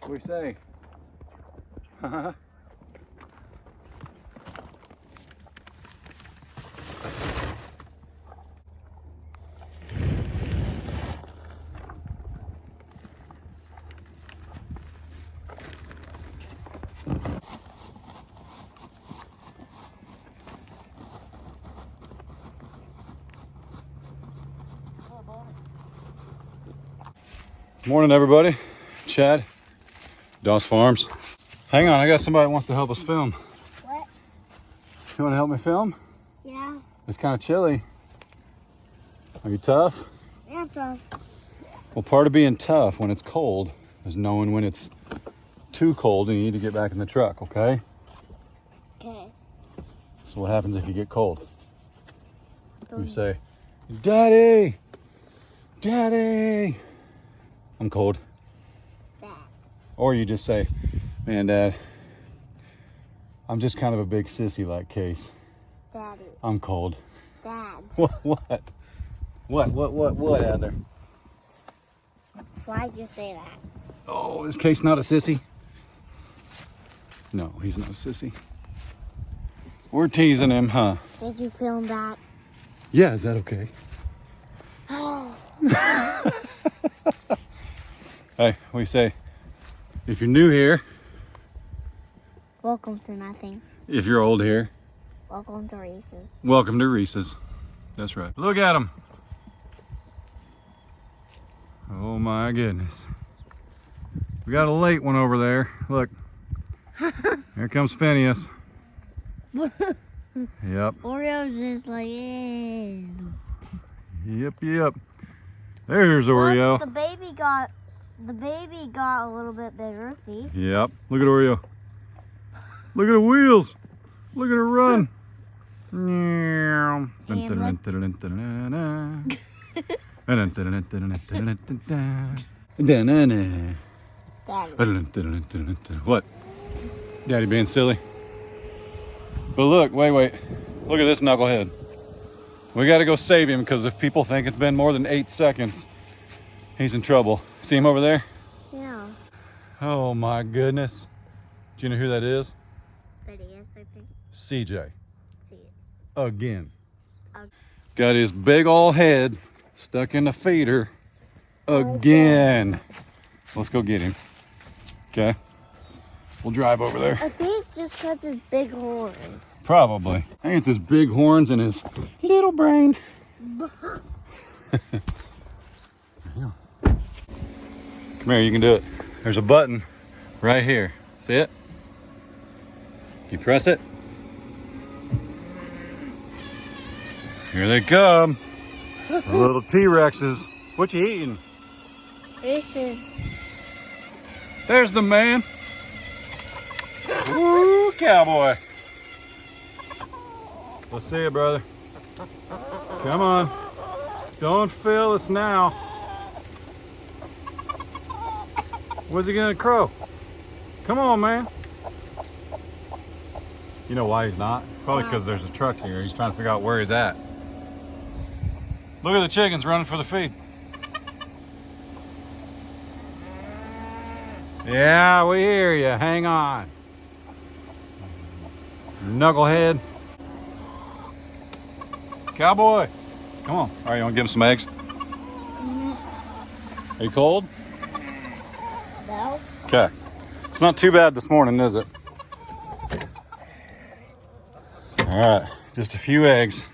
What do we say? Morning, everybody. Chad, Dawes Farms. Hang on, I got somebody that wants to help us film. What? You want to help me film? Yeah. It's kind of chilly. Are you tough? Yeah, I'm tough. Well, part of being tough when it's cold is knowing when it's too cold and you need to get back in the truck, okay? Okay. So what happens if you get cold? You say, Daddy! Daddy! I'm cold. Dad. Or you just say, man, Dad, I'm just kind of a big sissy-like case. Daddy. I'm cold. Dad. What? What, Adler? Why'd you say that? Oh, is Case not a sissy? No, he's not a sissy. We're teasing him, huh? Did you film that? Yeah, is that okay? Oh. Hey, we say, if you're new here, Welcome to nothing. if you're old here, Welcome to Reese's. welcome to Reese's. That's right. Look at him. Oh my goodness. We got a late one over there. Look. Here comes Phineas. Yep. Oreo's just like, eh. Yep. There's Oreo. Look, the baby got a little bit bigger, see? Yep. Look at Oreo. Look at the wheels. Look at her run. What? Daddy being silly? But look, wait. Look at this knucklehead. We got to go save him because if people think it's been more than 8 seconds, he's in trouble. See him over there? Yeah. Oh my goodness. Do you know who that is? But yes, I think. CJ. See it. Again. Okay. Got his big old head stuck in the feeder again. Let's go get him. Okay. We'll drive over there. I think it's just because his big horns. Probably. I think it's his big horns and his little brain. Come here, you can do it. There's a button right here. See it? You press it. Here they come. The little T-Rexes. What you eating? Reese's. There's the man. Woo, cowboy. Let's see it, brother. Come on. Don't fail us now. Where's he gonna crow? Come on, man. You know why he's not? Probably because there's a truck here. He's trying to figure out where he's at. Look at the chickens running for the feed. Yeah, we hear you. Hang on. Knucklehead. Cowboy. Come on. All right, you want to give him some eggs? Are you cold? No. Okay. It's not too bad this morning, is it? All right. Just a few eggs.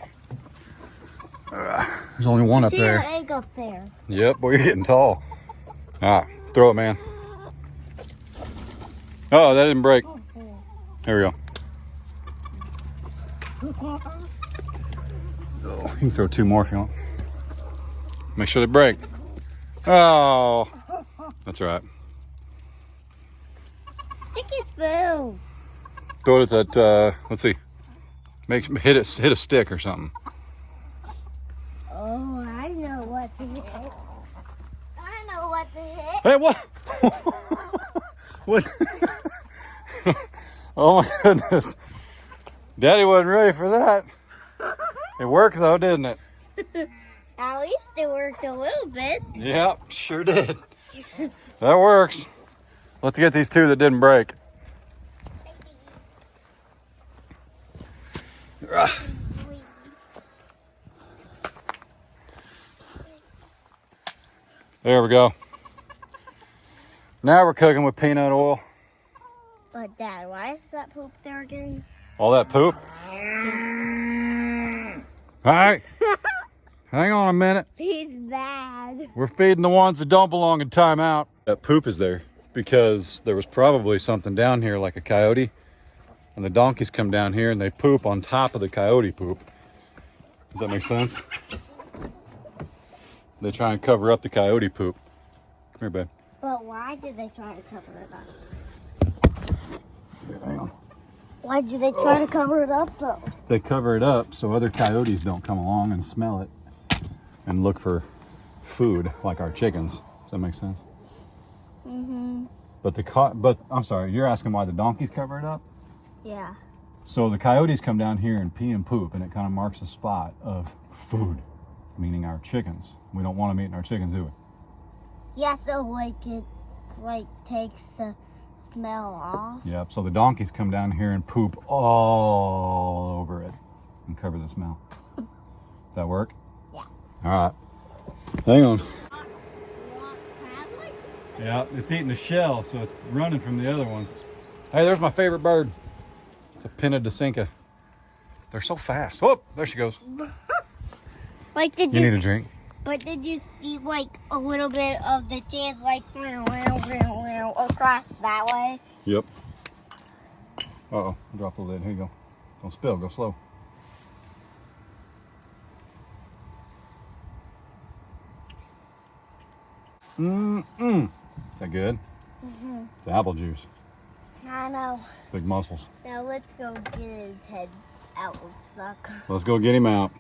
There's only one up there. See an egg up there. Yep, boy, you're getting tall. All right. Throw it, man. Oh, that didn't break. There we go. Oh, you can throw 2 more if you want. Make sure they break. Oh, that's all right. Tickets move. Throw it at that. Let's see. Hit a stick or something. Oh, I know what to hit. I know what to hit. Hey, what? What? Oh my goodness. Daddy wasn't ready for that. It worked though, didn't it? At least it worked a little bit. Yep, sure did. That works. Let's get these two that didn't break. There we go. Now we're cooking with peanut oil. But Dad, why is that poop there again? All that poop? All right. Hang on a minute. He's bad. We're feeding the ones that don't belong in timeout. That poop is there because there was probably something down here like a coyote. And the donkeys come down here and they poop on top of the coyote poop. Does that make sense? They try and cover up the coyote poop. Come here, babe. But why did they try to cover it up? Here, hang on. Why did they try to cover it up, though? They cover it up so other coyotes don't come along and smell it and look for food like our chickens. Does that make sense? Mm-hmm. But I'm sorry, you're asking why the donkeys cover it up? Yeah. So the coyotes come down here and pee and poop, and it kind of marks the spot of food, meaning our chickens. We don't want them eating our chickens, do we? Yeah, so it takes the smell off. Yep, so the donkeys come down here and poop all over it and cover the smell. Does that work? Yeah. All right. Hang on. Yeah, it's eating the shell, so it's running from the other ones. Hey, there's my favorite bird. It's a pinna desinca. They're so fast. Whoop, there she goes. You need a drink? But did you see a little bit of the chance across that way? Yep. Uh-oh, drop the lid. Here you go. Don't spill, go slow. Is that good? Mm-hmm. It's apple juice. I know. Big muscles. Now let's go get his head out of stuck. Let's go get him out.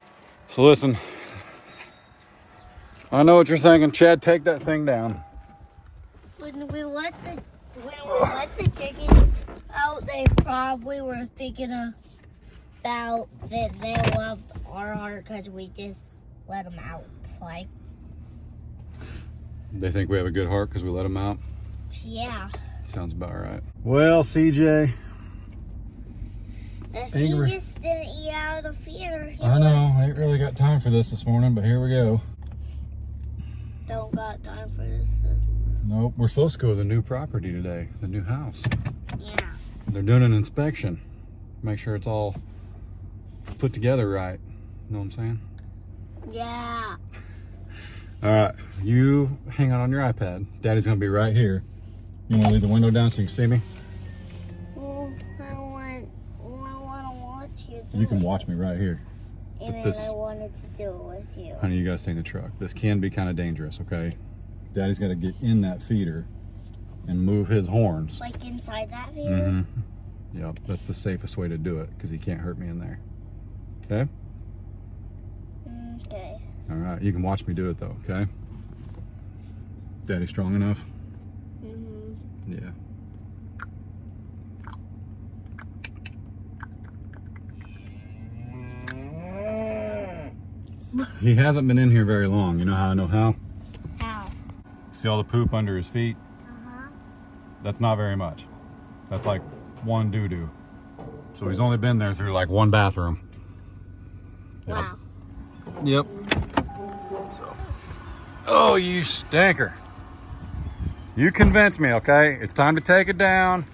So listen, I know what you're thinking. Chad, take that thing down. When we let the chickens out, they probably were thinking about that they loved our heart because we just let them out. They think we have a good heart because we let them out? Yeah. Sounds about right. Well, CJ. If he just didn't eat out of the feeder. I know. I ain't really got time for this morning, but here we go. Don't got time for this. Nope. We're supposed to go to the new property today, the new house. Yeah. They're doing an inspection. Make sure it's all put together right. You know what I'm saying? Yeah. All right. You hang out on your iPad. Daddy's going to be right here. You want to leave the window down so you can see me? Well, I want to watch you. You can watch me right here. And I wanted to do it with you. Honey, you got to stay in the truck. This can be kind of dangerous, okay? Daddy's got to get in that feeder and move his horns. Like inside that feeder? Mm-hmm. Yep, that's the safest way to do it because he can't hurt me in there. Okay? Okay. All right, you can watch me do it though, okay? Daddy strong enough? Mm-hmm. Yeah. He hasn't been in here very long. You know how I know how? How? See all the poop under his feet? Uh-huh. That's not very much. That's like one doo-doo. So he's only been there through like one bathroom. Yep. Wow. Yep. So. Oh, you stinker. You convinced me, okay? It's time to take it down.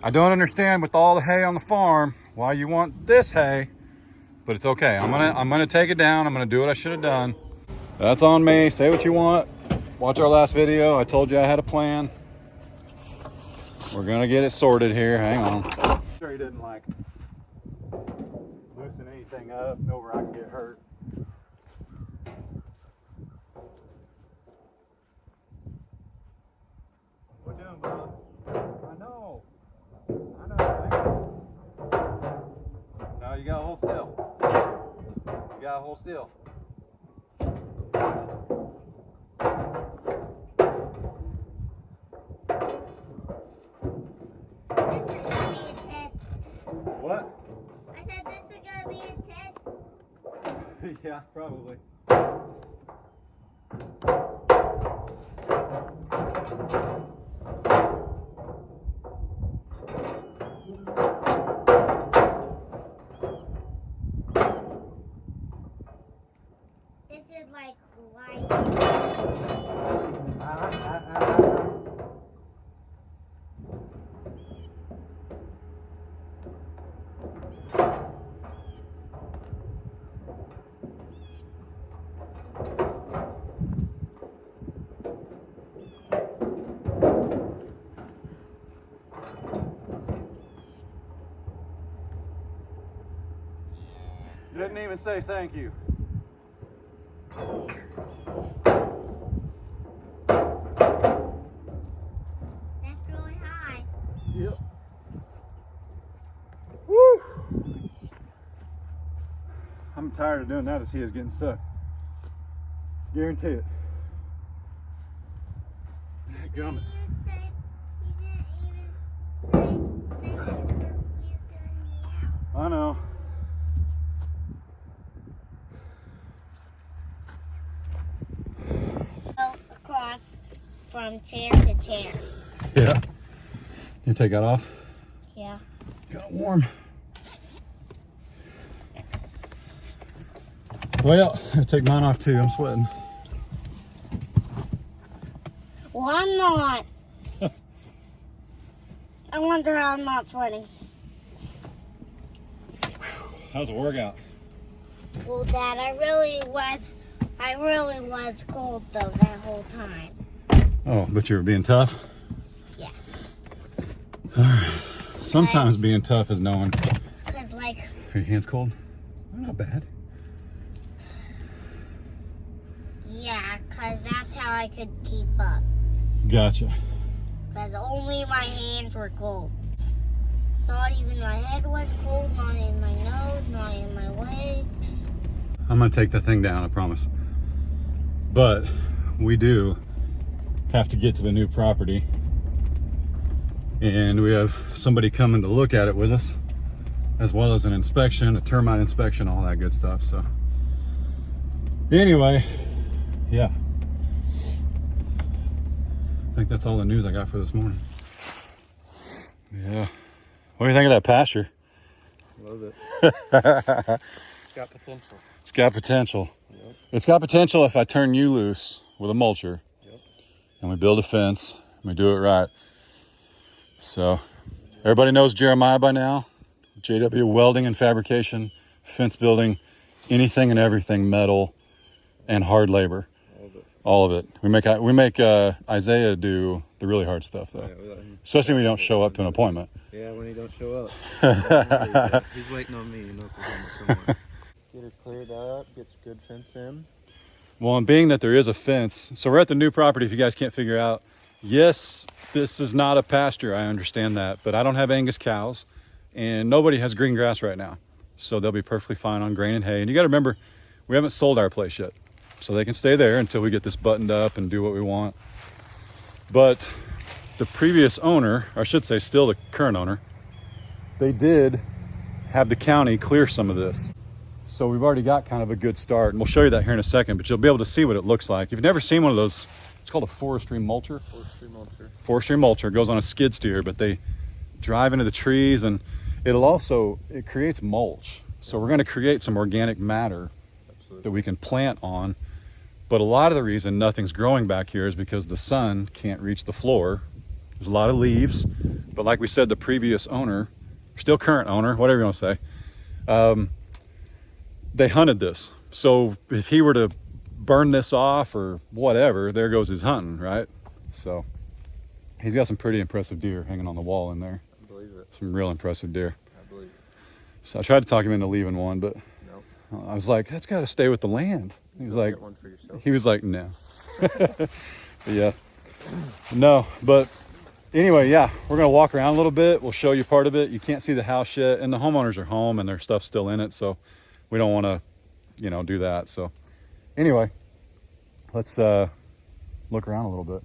I don't understand with all the hay on the farm why you want this hay, but it's okay. I'm gonna take it down. I'm gonna do what I should have done. That's on me. Say what you want. Watch our last video. I told you I had a plan. We're gonna get it sorted here. Hang on. Sure he didn't like loosen anything up where I can get hurt. What you doing, Bob? I know. No, you gotta hold still. You gotta hold still. This is gonna be intense. What? I said this is gonna be intense. Yeah, probably. Didn't even say thank you. That's really high. Yep. Woo! I'm tired of doing that as he is getting stuck. Guarantee it. Gummit. I know. Go across from chair to chair. Yeah. You take that off? Yeah. Got warm. Well, I take mine off too. I'm sweating. Well, I'm not. I wonder how I'm not sweating. How's the workout? Well, Dad, I really was cold though that whole time. Oh, but you were being tough? Yeah. All right. Sometimes Yes. being tough is knowing. Cause like, Are your hands cold? They're not bad. yeah, cause that's how I could keep up. Gotcha. Cause only my hands were cold. Not even my head was cold, not in my nose, not in my legs. I'm gonna take the thing down, I promise. But we do have to get to the new property. And we have somebody coming to look at it with us, as well as an inspection, a termite inspection, all that good stuff. So anyway, yeah. I think that's all the news I got for this morning. Yeah. What do you think of that pasture? Love it. It's got potential. It's got potential. Yep. It's got potential if I turn you loose with a mulcher. Yep. And we build a fence and we do it right. So everybody knows Jeremiah by now. JW Welding and Fabrication, fence building, anything and everything metal and hard labor. All of it. All of it. We make Isaiah do the really hard stuff though. Yeah, we let him- Especially when you don't show up to an appointment. Yeah, when he don't show up. He's waiting on me in Oklahoma somewhere. Get her cleared up, gets good fence in. Well, and being that there is a fence, so we're at the new property, if you guys can't figure out. Yes, this is not a pasture, I understand that, but I don't have Angus cows, and nobody has green grass right now. So they'll be perfectly fine on grain and hay. And you gotta remember, we haven't sold our place yet. So they can stay there until we get this buttoned up and do what we want. But the previous owner, or I should say still the current owner, they did have the county clear some of this. So we've already got kind of a good start, and we'll show you that here in a second, but you'll be able to see what it looks like. If you've never seen one of those, it's called a forestry mulcher. Forestry mulcher. Forestry mulcher goes on a skid steer, but they drive into the trees, and it creates mulch. So we're gonna create some organic matter Absolutely. that we can plant on. But a lot of the reason nothing's growing back here is because the sun can't reach the floor. There's a lot of leaves, but like we said, the previous owner, still current owner, whatever you want to say, they hunted this. So if he were to burn this off or whatever, there goes his hunting, right? So he's got some pretty impressive deer hanging on the wall in there. I believe it. Some real impressive deer. I believe it. So I tried to talk him into leaving one, but Nope. I was like, that's got to stay with the land. He was like, Get one for yourself. he was like, no. But yeah, no, but anyway, yeah, we're gonna walk around a little bit. We'll show you part of it. You can't see the house yet, and the homeowners are home and their stuff's still in it, so we don't want to, do that. So anyway, let's look around a little bit.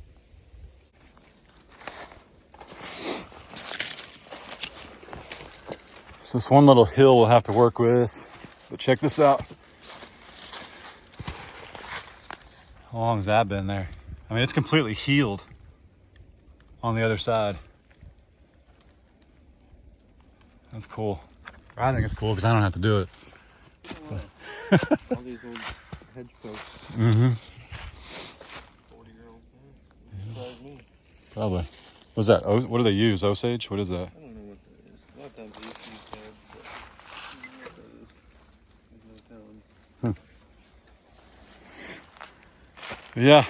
So this one little hill we'll have to work with, but check this out. How long has that been there? I mean, it's completely healed on the other side. That's cool. I think it's cool because I don't have to do it. Oh, wow. All these old hedge posts. Mm-hmm. 40-year-old thing. Surprised me. Probably. What's that? What do they use? Osage? What is that? I don't know what that is. A lot of times they used to use hedge, but I don't know what that is. There's no telling. Yeah.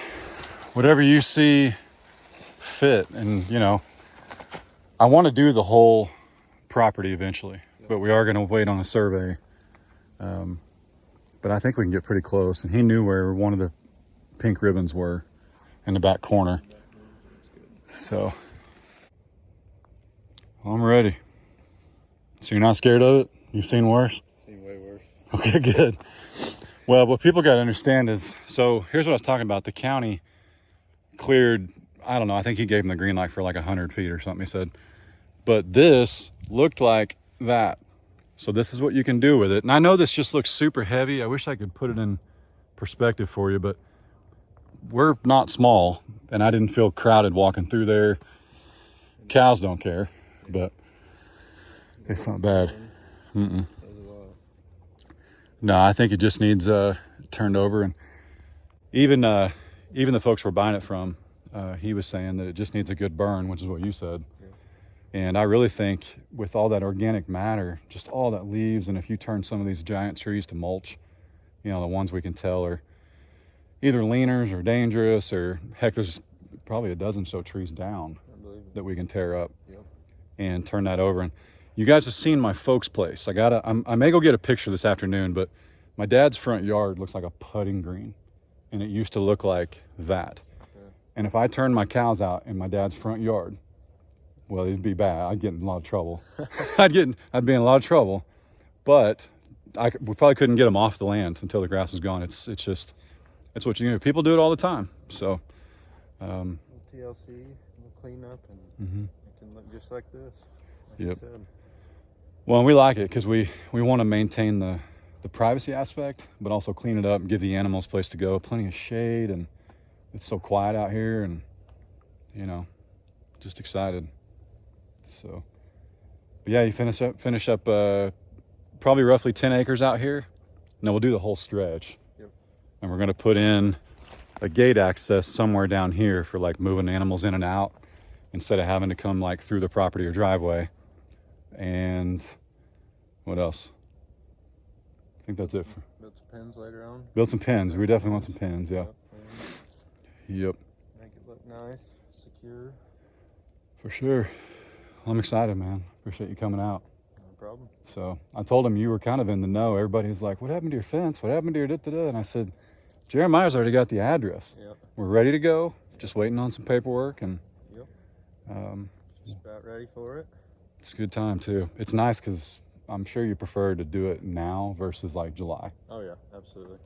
Whatever you see fit. And, I want to do the whole property eventually, but we are going to wait on a survey But I think we can get pretty close. And he knew where one of the pink ribbons were in the back corner. So I'm ready. So you're not scared of it? You've seen worse? Seen way worse. Okay, good. Well, what people got to understand is, so here's what I was talking about. The county cleared, I don't know, I think he gave them the green light for like 100 feet or something, he said. But this looked like that. So this is what you can do with it. And I know this just looks super heavy. I wish I could put it in perspective for you, but we're not small, and I didn't feel crowded walking through there. Cows don't care, but it's not bad. Mm-mm. No, I think it just needs turned over. And even the folks we're buying it from, he was saying that it just needs a good burn, which is what you said. And I really think with all that organic matter, just all that leaves, and if you turn some of these giant trees to mulch, you know, the ones we can tell are either leaners or dangerous, or heck, there's probably a dozen so trees down that we can tear up and turn that over. And you guys have seen my folks' place. I may go get a picture this afternoon, but my dad's front yard looks like a putting green, and it used to look like that. And if I turned my cows out in my dad's front yard, well, it'd be bad. I'd get in a lot of trouble. I'd be in a lot of trouble, but we probably couldn't get them off the land until the grass was gone. It's what you do. People do it all the time. So, TLC, we'll clean up, and it can look just like this. Like you said. Well, and we like it because we want to maintain the privacy aspect, but also clean it up and give the animals a place to go. Plenty of shade, and it's so quiet out here, and you know, just excited. So, but yeah, you finish up probably roughly 10 acres out here. Now we'll do the whole stretch. And we're going to put in a gate access somewhere down here for like moving animals in and out instead of having to come like through the property or driveway. And what else? I think that's it. Build some pens later on. Build some pens. We definitely want some pens, yeah. Yep. Make it look nice, secure. For sure. I'm excited, man. Appreciate you coming out. No problem. So I told him you were kind of in the know. Everybody's like, what happened to your fence? What happened to your da-da-da? And I said, Jeremiah's already got the address. Yep. We're ready to go. Just waiting on some paperwork, and just about ready for it. It's a good time too. It's nice because I'm sure you prefer to do it now versus like July. Oh yeah, absolutely.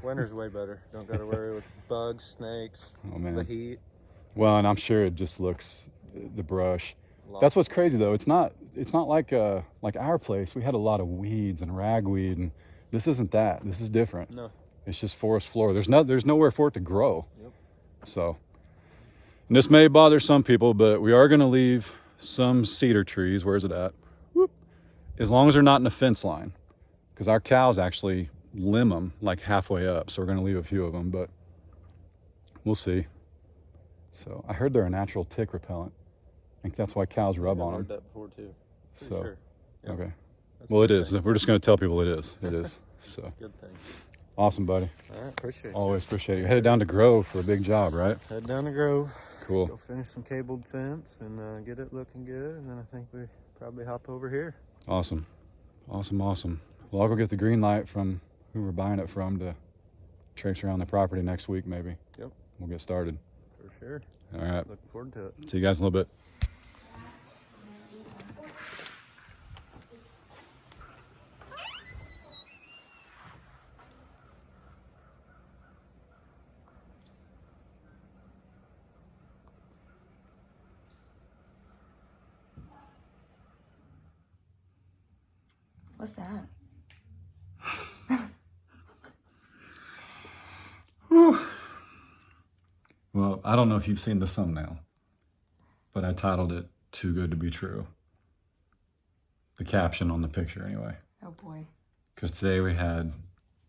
Winter's way better. Don't got to worry with bugs, snakes, the heat. Well, and I'm sure it just looks, the brush. That's what's crazy though. It's not like our place. We had a lot of weeds and ragweed, and this isn't that. This is different. No. It's just forest floor. There's nowhere for it to grow. Yep. So, and this may bother some people, but we are going to leave some cedar trees. Where's it at? Whoop. As long as they're not in a fence line, because our cows actually limb them like halfway up. So we're going to leave a few of them, but we'll see. So I heard they're a natural tick repellent. I think that's why cows rub on them. I've heard that before too. Pretty So, sure. Yep. Okay. That's Well, it is. We're just going to tell people it is. It is. So, good thing. Awesome, buddy. All right, appreciate it. Always appreciate you. Headed down to Grove for a big job, right? Head down the Grove. Cool. Go finish some cabled fence and get it looking good, and then I think we probably hop over here. Awesome. Awesome. Well, I'll go get the green light from who we're buying it from to trace around the property next week, maybe. Yep. We'll get started. For sure. All right. Looking forward to it. See you guys in a little bit. What's that? Well, I don't know if you've seen the thumbnail, but I titled it Too Good to Be True. The caption on the picture, anyway. Oh boy. Because today we had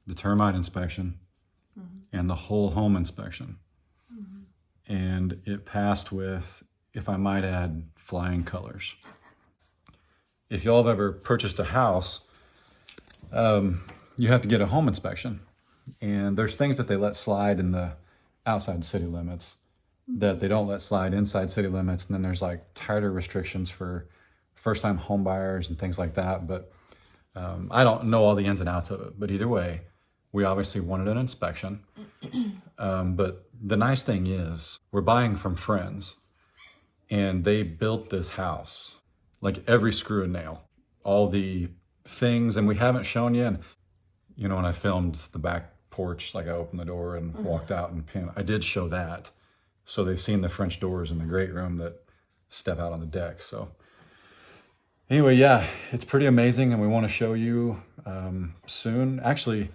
the termite inspection and the whole home inspection. And it passed with, if I might add, flying colors. If y'all have ever purchased a house, you have to get a home inspection. And there's things that they let slide in the outside city limits that they don't let slide inside city limits. And then there's like tighter restrictions for first-time home buyers and things like that. But I don't know all the ins and outs of it, but either way, we obviously wanted an inspection. But the nice thing is we're buying from friends, and they built this house, like every screw and nail, all the things, and we haven't shown you. And, you know, when I filmed the back porch, like I opened the door and walked out and I did show that. So they've seen the French doors in the great room that step out on the deck. So anyway, yeah, it's pretty amazing, and we want to show you soon. Actually,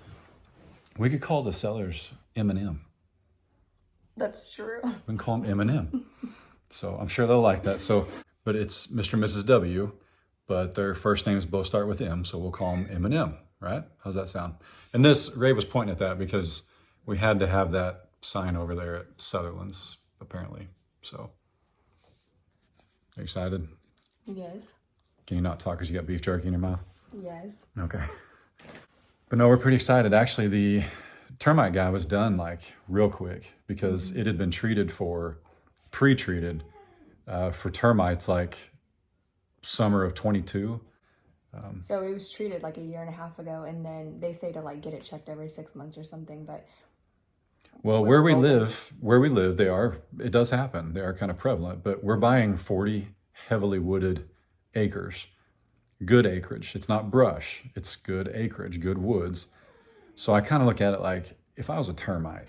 we could call the sellers M&M. That's true. We can call them M&M. So I'm sure they'll like that. So, but it's Mr. and Mrs. W, but their first names both start with M, so we'll call them M&M, right? How's that sound? And this, Ray was pointing at that because we had to have that sign over there at Sutherland's, apparently. So, are you excited? Yes. Can you not talk because you got beef jerky in your mouth? Yes. Okay. But no, we're pretty excited. Actually, the termite guy was done like real quick because it had been pre-treated for termites like summer of 22. So it was treated like a year and a half ago, and then they say to like get it checked every 6 months or something. But Well, where we live, it does happen. They are kind of prevalent, but we're buying 40 heavily wooded acres, good acreage. It's not brush, it's good acreage, good woods. So I kind of look at it like if I was a termite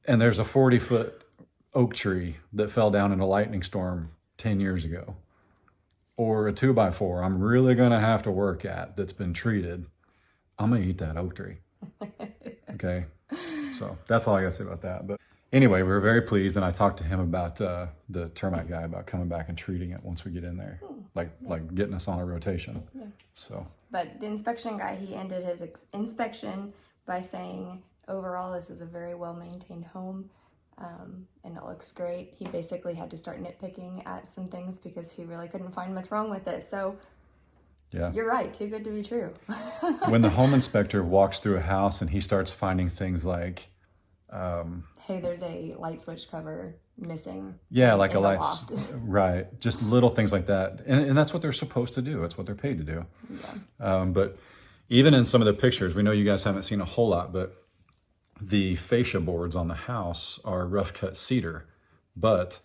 and there's a 40-foot oak tree that fell down in a lightning storm 10 years ago, or a 2x4 I'm really going to have to work at that's been treated, I'm going to eat that oak tree. Okay. So that's all I got to say about that. But anyway, we were very pleased, and I talked to him about the termite guy about coming back and treating it once we get in there, like getting us on a rotation. Yeah. So. But the inspection guy, he ended his inspection by saying, overall, this is a very well-maintained home, and it looks great. He basically had to start nitpicking at some things because he really couldn't find much wrong with it. So yeah, you're right. Too good to be true. When the home inspector walks through a house and he starts finding things like, hey, there's a light switch cover missing. Yeah, like in a the light, loft. right? Just little things like that, and that's what they're supposed to do. That's what they're paid to do. Yeah. But even in some of the pictures, we know you guys haven't seen a whole lot, but the fascia boards on the house are rough cut cedar. But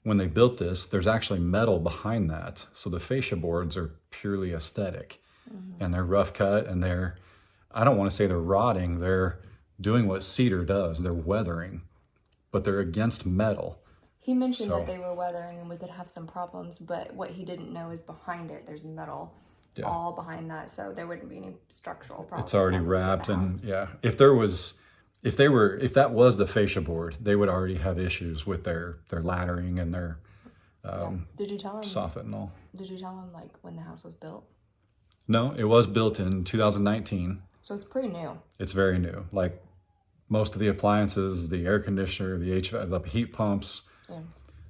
when they built this, there's actually metal behind that. So the fascia boards are purely aesthetic, and they're rough cut, and I don't want to say they're rotting. They're doing what cedar does. They're weathering, but they're against metal. He mentioned that they were weathering and we could have some problems, but what he didn't know is behind it, there's metal all behind that, so there wouldn't be any structural problems. It's already wrapped, and if that was the fascia board, they would already have issues with their laddering and their Did you tell him soffit and all. Did you tell him like when the house was built? No, it was built in 2019. So it's pretty new. It's very new. Like most of the appliances, the air conditioner, the HVAC, the heat pumps,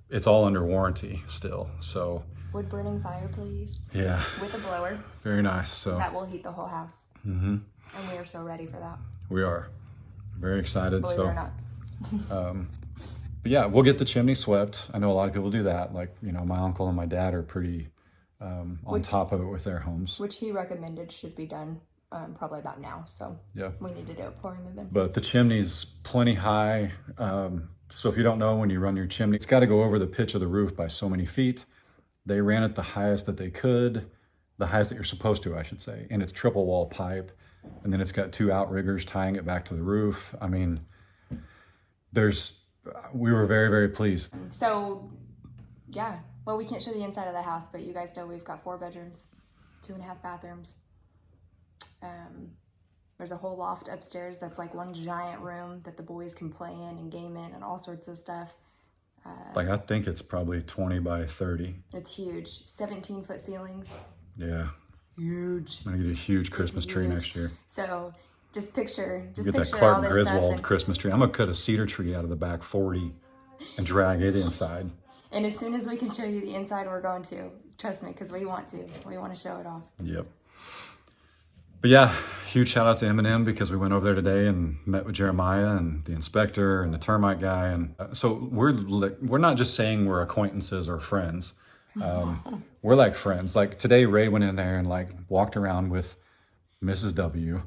it's all under warranty still. So wood burning fireplace. Yeah. With a blower. Very nice. So that will heat the whole house. And we are so ready for that. We are very excited. Believe it or not. But yeah, we'll get the chimney swept. I know a lot of people do that. Like, you know, my uncle and my dad are pretty on top of it with their homes. Which he recommended should be done probably about now. So yeah, we need to do it before we move in. But the chimney's plenty high. So if you don't know, when you run your chimney, it's got to go over the pitch of the roof by so many feet. They ran it the highest that they could, the highest that you're supposed to, I should say. And it's triple wall pipe. And then it's got 2 outriggers tying it back to the roof. I mean, we were very, very pleased. So, yeah. Well, we can't show the inside of the house, but you guys know we've got 4 bedrooms, 2.5 bathrooms. There's a whole loft upstairs that's like one giant room that the boys can play in and game in and all sorts of stuff. Like, I think it's probably 20 by 30. It's huge. 17-foot ceilings. Yeah. Huge. I'm gonna get a huge Christmas tree next year. So just picture get that Clark Griswold Christmas tree. I'm gonna cut a cedar tree out of the back 40 and drag it inside. And as soon as we can show you the inside, we're going to. Trust me, because we want to. We want to show it off. Yep. But yeah, huge shout out to M&M because we went over there today and met with Jeremiah and the inspector and the termite guy. And so we're not just saying we're acquaintances or friends. We're like friends. Like today, Ray went in there and like walked around with Mrs. W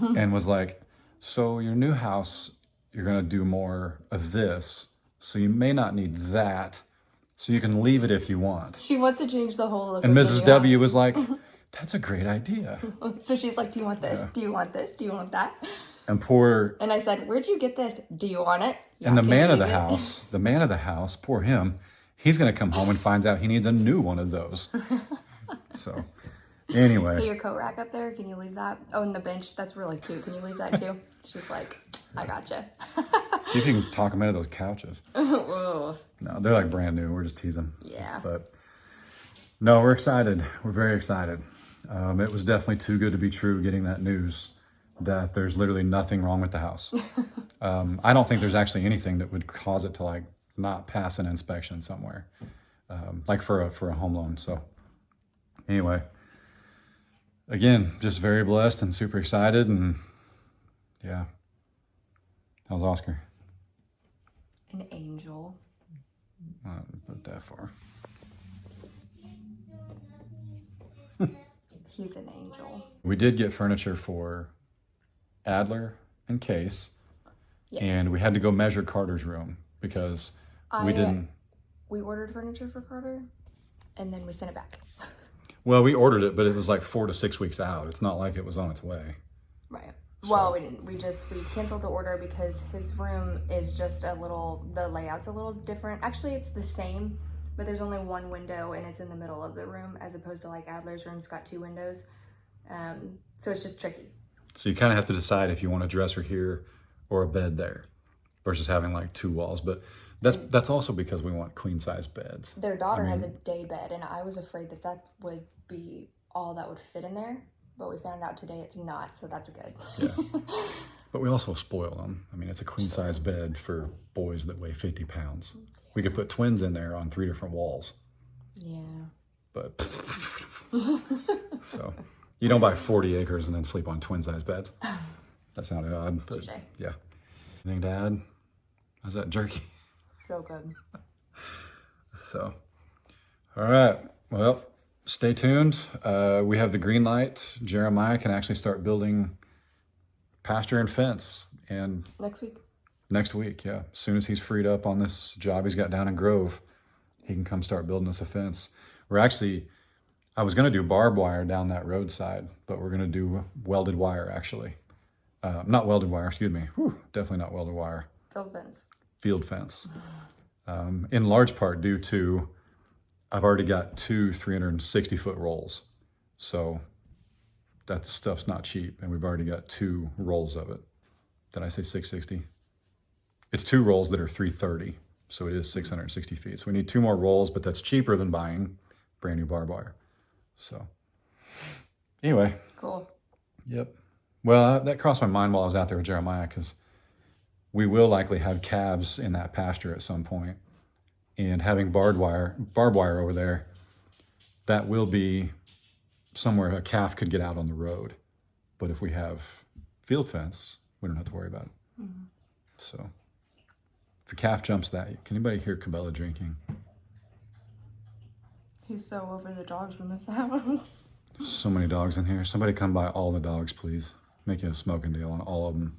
and was like, so your new house, you're going to do more of this. So you may not need that. So you can leave it if you want. She wants to change the whole look And of the Mrs. new W house. was like, that's a great idea. So she's like, do you want this? Yeah. Do you want this? Do you want that? And poor, And I said, where'd you get this? Do you want it? Yeah, and the can man you of the leave it? house, poor him, he's going to come home and finds out he needs a new one of those. So anyway. Hey, your coat rack up there, can you leave that? Oh, and the bench, that's really cute. Can you leave that too? She's like, I gotcha. See if you can talk them into those couches. Ugh. No, they're like brand new. We're just teasing. Yeah. But no, we're excited. We're very excited. It was definitely too good to be true getting that news that there's literally nothing wrong with the house. I don't think there's actually anything that would cause it to like not pass an inspection somewhere, like for a home loan. So anyway, again, just very blessed and super excited. And yeah. How's Oscar? An angel. Not that far. He's an angel. We did get furniture for Adler and Case, Yes. and we had to go measure Carter's room because we didn't. We ordered furniture for Carter, and then we sent it back. Well, we ordered it, but it was like 4 to 6 weeks out. It's not like it was on its way. Right. Well, we didn't. We canceled the order because his room is just the layout's a little different. Actually, it's the same, but there's only one window and it's in the middle of the room as opposed to like Adler's room's got 2 windows. So it's just tricky. So you kind of have to decide if you want a dresser here or a bed there versus having like 2 walls. But that's also because we want queen size beds. Their daughter has a day bed, and I was afraid that would be all that would fit in there. But we found out today it's not, so that's good. Yeah. But we also spoil them. I mean, it's a queen size bed for boys that weigh 50 pounds. We could put twins in there on 3 different walls. Yeah. But so you don't buy 40 acres and then sleep on twin size beds. That sounded odd. But Touché. yeah. Anything to add? How's that jerky? So good. So, all right. Well, stay tuned. We have the green light. Jeremiah can actually start building pasture and fence. And next week, yeah. As soon as he's freed up on this job he's got down in Grove, he can come start building us a fence. I was going to do barbed wire down that roadside, but we're going to do welded wire actually. Not welded wire, excuse me. Whew, definitely not welded wire. Field fence. In large part due to I've already got 2 360-foot rolls. So that stuff's not cheap, and we've already got 2 rolls of it. Did I say 660? It's 2 rolls that are 330, so it is 660 feet. So we need 2 more rolls, but that's cheaper than buying brand new barbed wire. So anyway. Cool. Yep. Well, that crossed my mind while I was out there with Jeremiah, because we will likely have calves in that pasture at some point. And having barbed wire over there, that will be somewhere a calf could get out on the road. But if we have field fence, we don't have to worry about it. Mm-hmm. So if a calf jumps that, can anybody hear Cabela drinking? He's so over the dogs in this house. So many dogs in here. Somebody come buy all the dogs, please. Make it a smoking deal on all of them.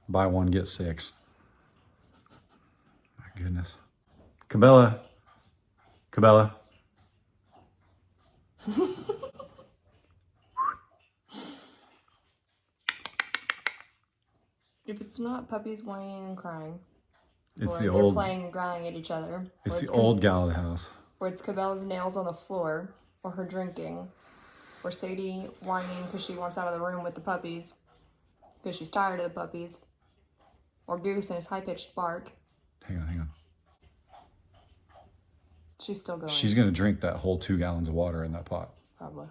Buy 1, get 6. My goodness. Cabela. If it's not puppies whining and crying, It's or the they're old. playing and growling at each other, It's the old gal of the house. or it's Cabela's nails on the floor, or her drinking, or Sadie whining because she wants out of the room with the puppies because she's tired of the puppies, or Goose and his high-pitched bark. Hang on. She's still going. She's going to drink that whole 2 gallons of water in that pot. Probably.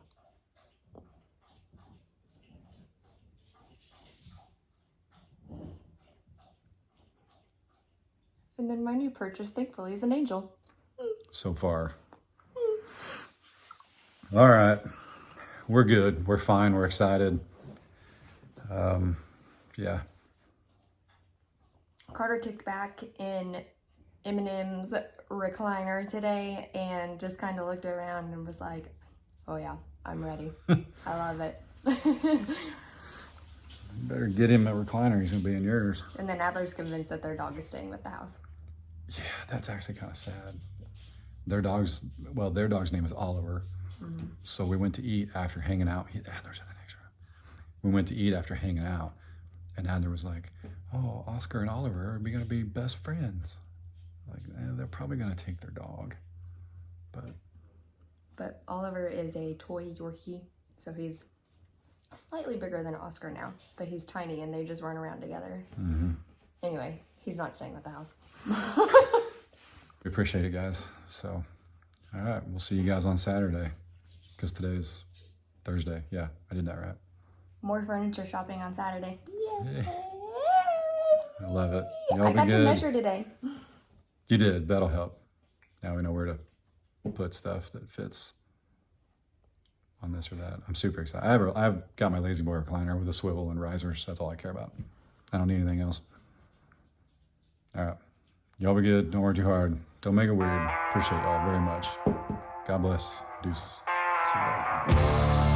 And then my new purchase, thankfully, is an angel. So far. All right. We're good. We're fine. We're excited. Yeah. Carter kicked back in Eminem's recliner today and just kind of looked around and was like, oh yeah, I'm ready. I love it. You better get him a recliner. He's gonna be in yours. And then Adler's convinced that their dog is staying with the house. Yeah, that's actually kind of sad. Their dog's name is Oliver. Mm-hmm. So we went to eat after hanging out. Adler's in the next room. We went to eat after hanging out, and Adler was like, "Oh, Oscar and Oliver are gonna be best friends. Like, they're probably gonna take their dog." But Oliver is a toy Yorkie, so he's slightly bigger than Oscar now, but he's tiny and they just run around together. Mm-hmm. Anyway, he's not staying with the house. We appreciate it, guys. So, all right, we'll see you guys on Saturday, because today's Thursday. Yeah, I did that right. More furniture shopping on Saturday. Yeah. I love it. Y'all I be got good. to measure today. You did. That'll help. Now we know where to put stuff that fits on this or that. I'm super excited. I've got my Lazy Boy recliner with a swivel and risers. That's all I care about. I don't need anything else. All right. Y'all be good. Don't work too hard. Don't make it weird. Appreciate y'all very much. God bless. Deuces. See you guys.